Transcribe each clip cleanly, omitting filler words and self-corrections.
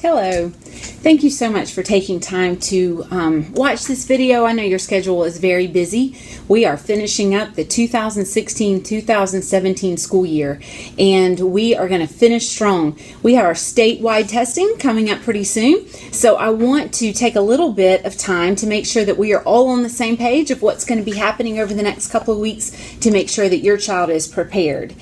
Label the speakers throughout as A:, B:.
A: Hello. Thank you so much for taking time to watch this video. I know your schedule is very busy. We are finishing up the 2016-2017 school year, and we are going to finish strong. We have our statewide testing coming up pretty soon, so I want to take a little bit of time to make sure that we are all on the same page of what's going to be happening over the next couple of weeks to make sure that your child is prepared.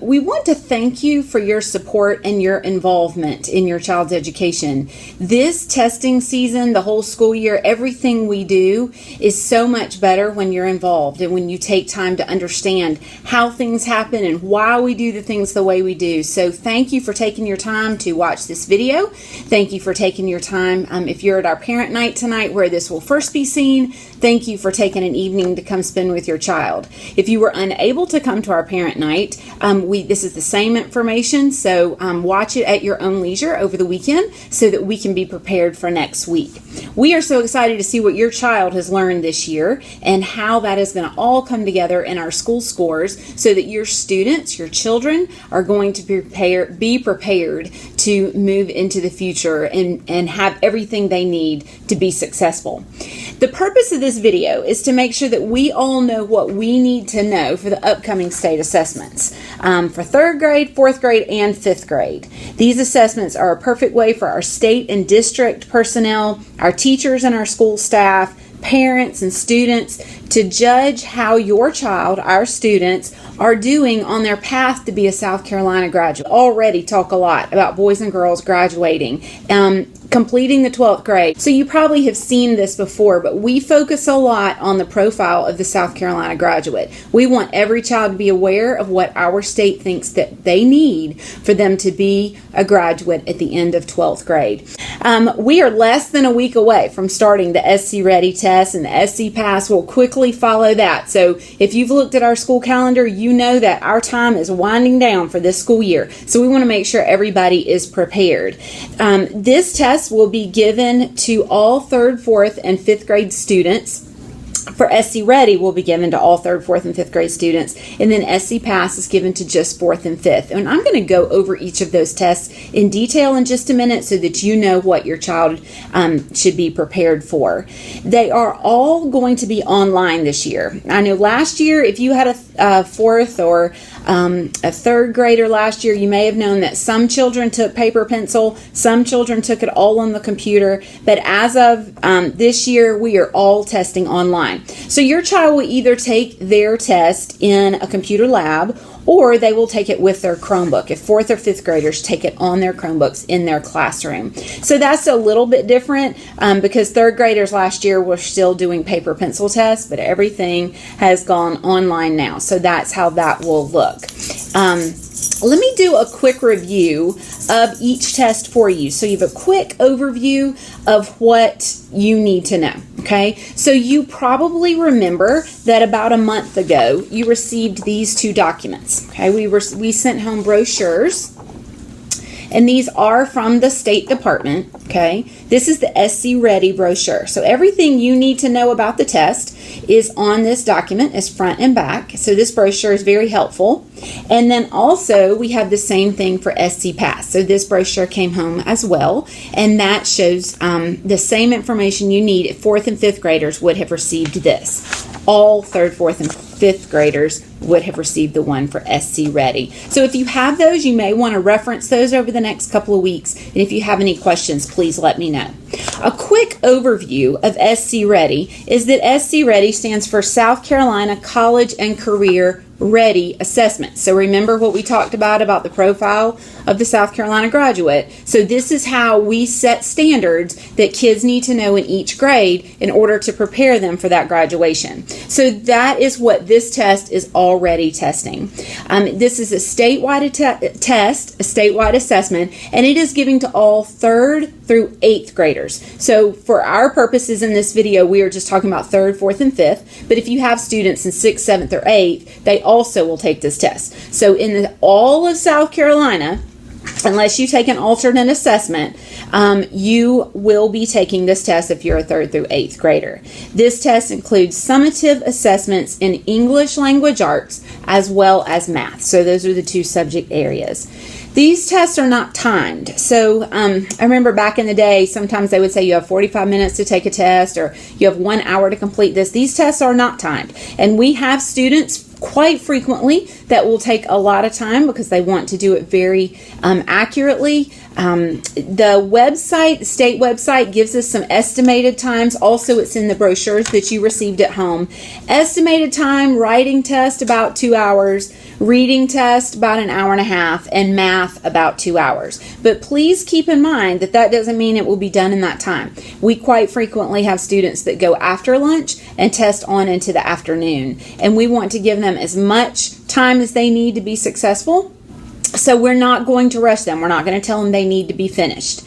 A: We want to thank you for your support and your involvement in your child's education. This testing season, the whole school year, everything we do is so much better when you're involved and when you take time to understand how things happen and why we do the things the way we do. So thank you for taking your time to watch this video. Thank you for taking your time. If you're at our parent night tonight where this will first be seen, thank you for taking an evening to come spend with your child. If you were unable to come to our parent night, this is the same information, so watch it at your own leisure over the weekend so that we can be prepared for next week. We are so excited to see what your child has learned this year and how that is going to all come together in our school scores so that your students, your children, are going to be prepared to move into the future and have everything they need to be successful. The purpose of this video is to make sure that we all know what we need to know for the upcoming state assessments for 3rd grade, 4th grade, and 5th grade. These assessments are a perfect way for our state and district personnel, our teachers and our school staff, parents and students to judge how your child, our students, are doing on their path to be a South Carolina graduate. Already talk a lot about boys and girls graduating, completing the 12th grade. So you probably have seen this before, but we focus a lot on the profile of the South Carolina graduate. We want every child to be aware of what our state thinks that they need for them to be a graduate at the end of 12th grade. We are less than a week away from starting the SC Ready test, and the SC Pass will quickly follow that. So if you've looked at our school calendar, you know that our time is winding down for this school year. So we want to make sure everybody is prepared. This test will be given to all 3rd, 4th, and 5th grade students. For SC Ready will be given to all 3rd, 4th, and 5th grade students, and then SC Pass is given to just 4th and 5th. And I'm going to go over each of those tests in detail in just a minute so that you know what your child should be prepared for. They are all going to be online this year. I know last year, if you had a 4th or a 3rd grader last year, you may have known that some children took paper pencil, some children took it all on the computer, but as of this year, we are all testing online. So your child will either take their test in a computer lab or they will take it with their Chromebook if 4th or 5th graders take it on their Chromebooks in their classroom. So that's a little bit different because 3rd graders last year were still doing paper pencil tests, but everything has gone online now. So that's how that will look. Let me do a quick review of each test for you. So you have a quick overview of what you need to know, okay? So you probably remember that about a month ago, you received these 2 documents, okay? We sent home brochures, and these are from the State Department, okay? This is the SC Ready brochure. So everything you need to know about the test is on this document, is front and back. So this brochure is very helpful. And then also we have the same thing for SC Pass. So this brochure came home as well, and that shows the same information you need if 4th and 5th graders would have received this. All 3rd, 4th, and 5th graders would have received the one for SC Ready. So if you have those, you may want to reference those over the next couple of weeks. And if you have any questions, please let me know. A quick overview of SC Ready is that SC Ready stands for South Carolina College and Career Ready Assessment. So remember what we talked about the profile of the South Carolina graduate. So this is how we set standards that kids need to know in each grade in order to prepare them for that graduation. So that is what this test is already testing. This is a statewide test, a statewide assessment, and it is given to all 3rd through 8th graders. So for our purposes in this video, we are just talking about 3rd, 4th, and 5th, but if you have students in 6th, 7th, or 8th, they also will take this test. So in all of South Carolina, unless you take an alternate assessment, you will be taking this test if you're a 3rd through 8th grader. This test includes summative assessments in English language arts as well as math. So those are the 2 subject areas. These tests are not timed. So I remember back in the day, sometimes they would say you have 45 minutes to take a test or you have 1 hour to complete this. These tests are not timed. And we have students quite frequently that will take a lot of time because they want to do it very accurately. The website, the state website, gives us some estimated times. Also, it's in the brochures that you received at home. Estimated time: writing test about 2 hours, reading test about an hour and a half, and math about 2 hours. But please keep in mind that that doesn't mean it will be done in that time. We quite frequently have students that go after lunch and test on into the afternoon, and we want to give them as much time as they need to be successful. So we're not going to rush them. We're not going to tell them they need to be finished.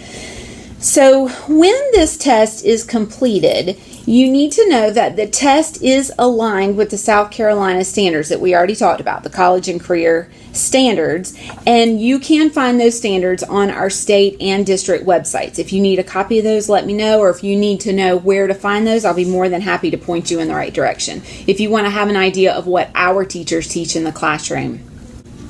A: So when this test is completed, you need to know that the test is aligned with the South Carolina standards that we already talked about, the college and career standards, and you can find those standards on our state and district websites. If you need a copy of those, let me know, or if you need to know where to find those, I'll be more than happy to point you in the right direction if you want to have an idea of what our teachers teach in the classroom.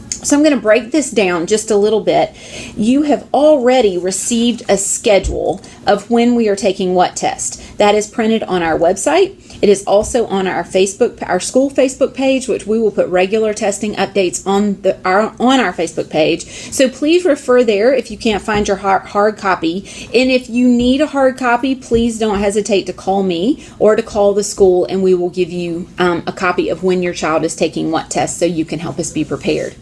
A: So I'm going to break this down just a little bit. You have already received a schedule of when we are taking what test. That is printed on our website. It is also on our school Facebook page, which we will put regular testing updates on our Facebook page. So please refer there if you can't find your hard copy. And if you need a hard copy, please don't hesitate to call me or to call the school, and we will give you a copy of when your child is taking what test so you can help us be prepared.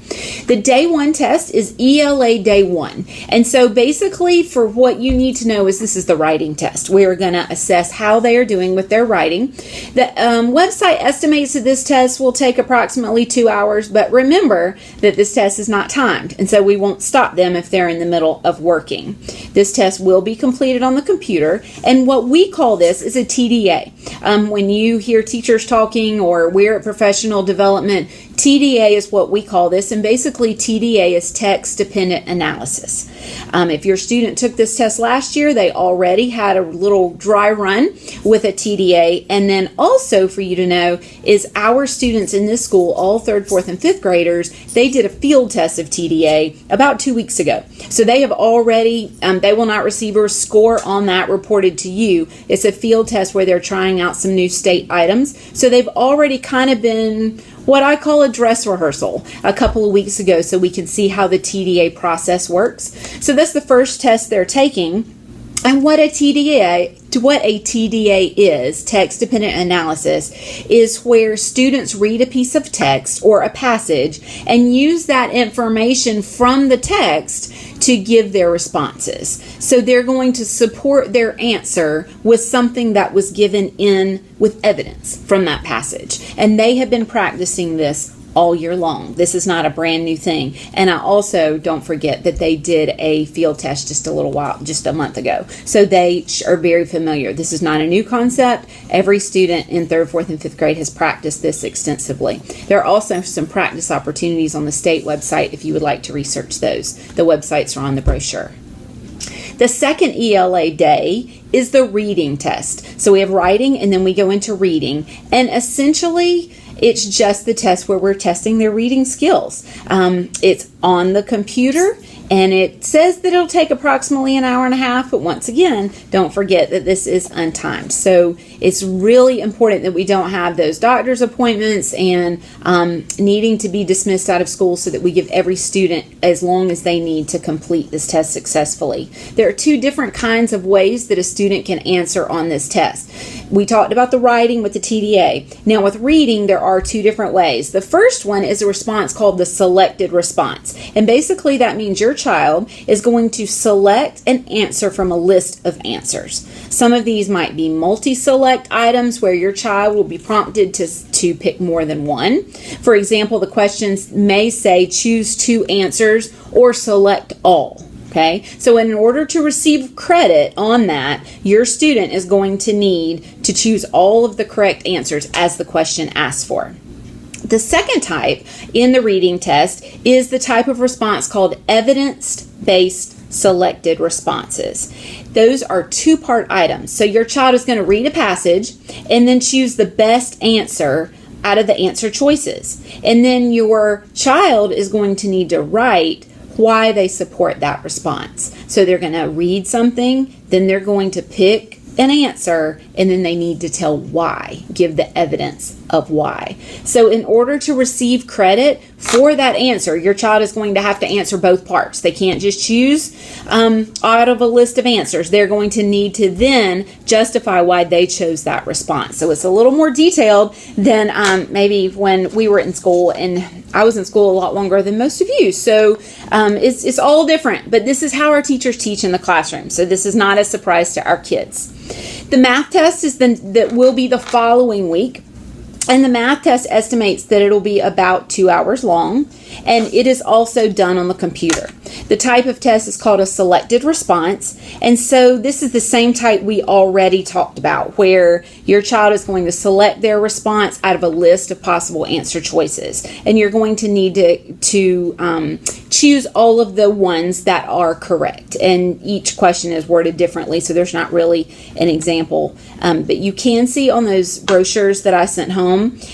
A: The day one test is ELA day one. And so basically, for what you need to know is this is the writing test. We are going to assess how they are doing with their writing. The website estimates that this test will take approximately 2 hours, but remember that this test is not timed, and so we won't stop them if they're in the middle of working. This test will be completed on the computer, and what we call this is a TDA. When you hear teachers talking or we're at professional development, TDA is what we call this, and basically TDA is text dependent analysis. If your student took this test last year, they already had a little dry run with a TDA. And then also for you to know is our students in this school, all 3rd, 4th, and 5th graders, they did a field test of TDA about 2 weeks ago. So they have already, they will not receive a score on that reported to you. It's a field test where they're trying out some new state items. So they've already kind of been what I call a dress rehearsal a couple of weeks ago so we can see how the TDA process works. So that's the first test they're taking. And what a TDA is, text-dependent analysis, is where students read a piece of text or a passage and use that information from the text to give their responses. So they're going to support their answer with something that was given in with evidence from that passage. And they have been practicing this all year long. This is not a brand new thing. And I also don't forget that they did a field test just a month ago. So they are very familiar. This is not a new concept. Every student in 3rd, 4th, and 5th grade has practiced this extensively. There are also some practice opportunities on the state website if you would like to research those. The websites are on the brochure. The second ELA day is the reading test. So we have writing and then we go into reading. And essentially, it's just the test where we're testing their reading skills. It's on the computer, and it says that it'll take approximately an hour and a half, but once again, don't forget that this is untimed. So it's really important that we don't have those doctor's appointments and needing to be dismissed out of school so that we give every student as long as they need to complete this test successfully. There are 2 different kinds of ways that a student can answer on this test. We talked about the writing with the TDA. Now with reading, there are 2 different ways. The first one is a response called the selected response. And basically that means your child is going to select an answer from a list of answers. Some of these might be multi-select items where your child will be prompted to pick more than one. For example, the questions may say choose 2 answers or select all. Okay, so in order to receive credit on that, your student is going to need to choose all of the correct answers as the question asks for. The second type in the reading test is the type of response called evidence-based selected responses. Those are 2-part items. So your child is going to read a passage and then choose the best answer out of the answer choices. And then your child is going to need to write why they support that response. So they're going to read something, then they're going to pick an answer, and then they need to tell why, give the evidence of why. So in order to receive credit for that answer, your child is going to have to answer both parts. They can't just choose out of a list of answers. They're going to need to then justify why they chose that response. So it's a little more detailed than maybe when we were in school, and I was in school a lot longer than most of you. So it's all different, but this is how our teachers teach in the classroom. So this is not a surprise to our kids. The math test is that will be the following week. And the math test estimates that it'll be about 2 hours long, and it is also done on the computer. The type of test is called a selected response, and so this is the same type we already talked about, where your child is going to select their response out of a list of possible answer choices, and you're going to need to choose all of the ones that are correct, and each question is worded differently, so there's not really an example, but you can see on those brochures that I sent home,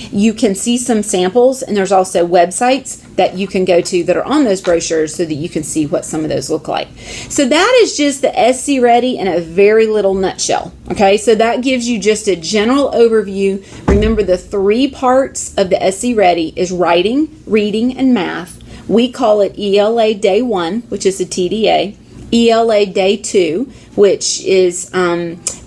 A: you can see some samples, and there's also websites that you can go to that are on those brochures so that you can see what some of those look like. So that is just the SC Ready in a very little nutshell. Okay, so that gives you just a general overview. Remember, the 3 parts of the SC Ready is writing, reading, and math. We call it ELA Day 1, which is a TDA, ELA Day 2, which is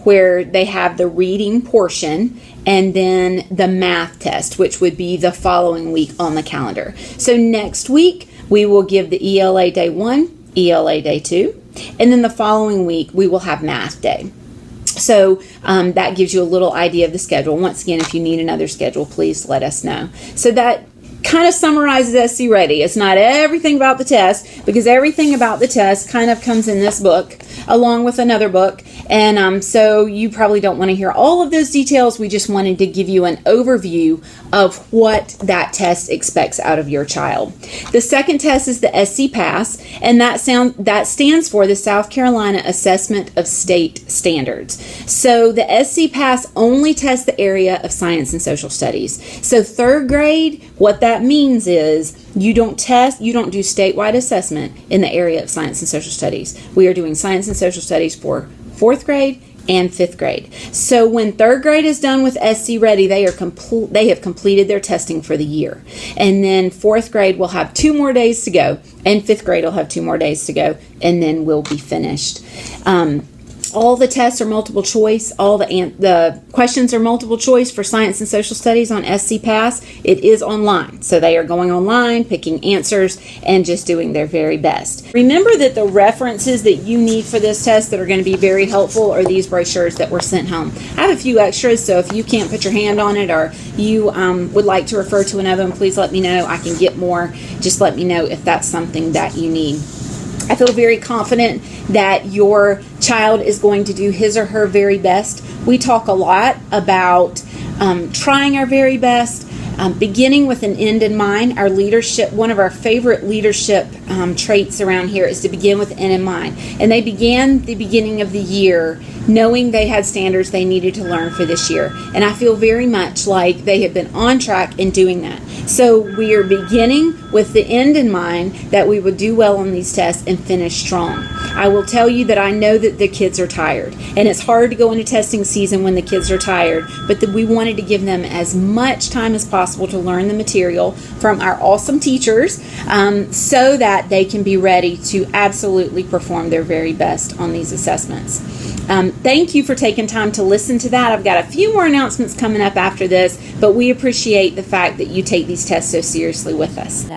A: where they have the reading portion, and then the math test, which would be the following week on the calendar. So next week, we will give the ELA Day 1, ELA Day 2, and then the following week, we will have Math Day. So that gives you a little idea of the schedule. Once again, if you need another schedule, please let us know. So that kind of summarizes SC Ready. It's not everything about the test, because everything about the test kind of comes in this book along with another book, and so you probably don't want to hear all of those details. We just wanted to give you an overview of what that test expects out of your child. The second test is the SC Pass, and that stands for the South Carolina Assessment of State Standards. So the SC Pass only tests the area of science and social studies. So 3rd grade, what that means is you don't do statewide assessment in the area of science and social studies. We are doing science and social studies for 4th grade and 5th grade. So when 3rd grade is done with SC Ready, they have completed their testing for the year. And then 4th grade will have 2 more days to go, and 5th grade will have 2 more days to go, and then we'll be finished. All the tests are multiple choice. All the questions are multiple choice for science and social studies on SC Pass. It is online. So they are going online, picking answers, and just doing their very best. Remember that the references that you need for this test that are going to be very helpful are these brochures that were sent home. I have a few extras, so if you can't put your hand on it, or you would like to refer to another one, please let me know. I can get more. Just let me know if that's something that you need. I feel very confident that your child is going to do his or her very best. We talk a lot about trying our very best, beginning with an end in mind. Our leadership, one of our favorite leadership traits around here is to begin with an end in mind. And they began the beginning of the year knowing they had standards they needed to learn for this year. And I feel very much like they have been on track in doing that. So we are beginning with the end in mind, that we would do well on these tests and finish strong. I will tell you that I know that the kids are tired, and it's hard to go into testing season when the kids are tired, but that we wanted to give them as much time as possible to learn the material from our awesome teachers, so that they can be ready to absolutely perform their very best on these assessments. Thank you for taking time to listen to that. I've got a few more announcements coming up after this, but we appreciate the fact that you take these tests so seriously with us.